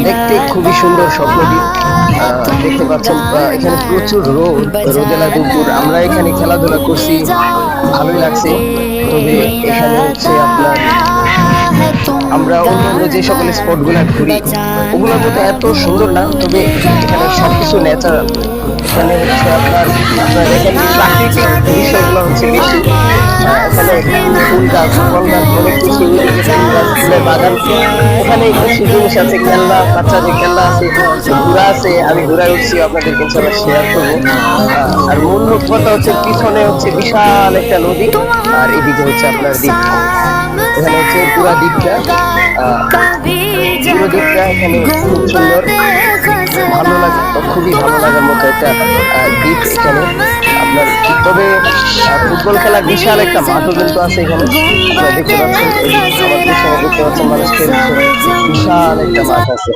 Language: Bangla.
দেখতে খুবই সুন্দর স্বপ্নদ্বীপ। দেখতে পাচ্ছেন এখানে প্রচুর রোদেলা দুপুর। আমরা এখানে খেলাধুলা করছি, ভালোই লাগছে। তবে এখানে হচ্ছে আপনার আমরা অন্যান্য যে সকল স্পট গুলা ঘুরি ওগুলোর মতো এত সুন্দর না, তবে এখানে সবকিছু ন্যাচারাল। এখানে হচ্ছে আপনার এখানে প্রাকৃতিক বিষয়গুলো হচ্ছে বেশি। এখানে ফুল গাছ, ফল গাছ, অনেক কিছু, ওইদিকে ফুল গাছ, ফুলের বাগান। ওখানে কিছু জিনিস আছে, খেলনা, বাচ্চা যে খেলনা আছে, ঘোড়া আছে, আমি ঘোড়ায় উঠছি, আপনাদেরকে ইনশাআল্লাহ শেয়ার করবো। আর মূল কথা হচ্ছে পিছনে হচ্ছে বিশাল একটা নদী, আর এদিকে হচ্ছে আপনার দ্বীপ। এখানে হচ্ছে পুরা দ্বীপটা, পুরো দ্বীপটা এখানে খুব সুন্দর, ভালো লাগে, খুবই ভালো লাগার মতো একটা দ্বীপ এখানে আপনার। তবে ফুটবল খেলার বিশাল একটা মাঠও কিন্তু আছে এখানে, আপনারা দেখতে পাচ্ছেন, আমার পিছনে দেখতে পাচ্ছেন মানুষ খেলছে, বিশাল একটা মাঠ আছে।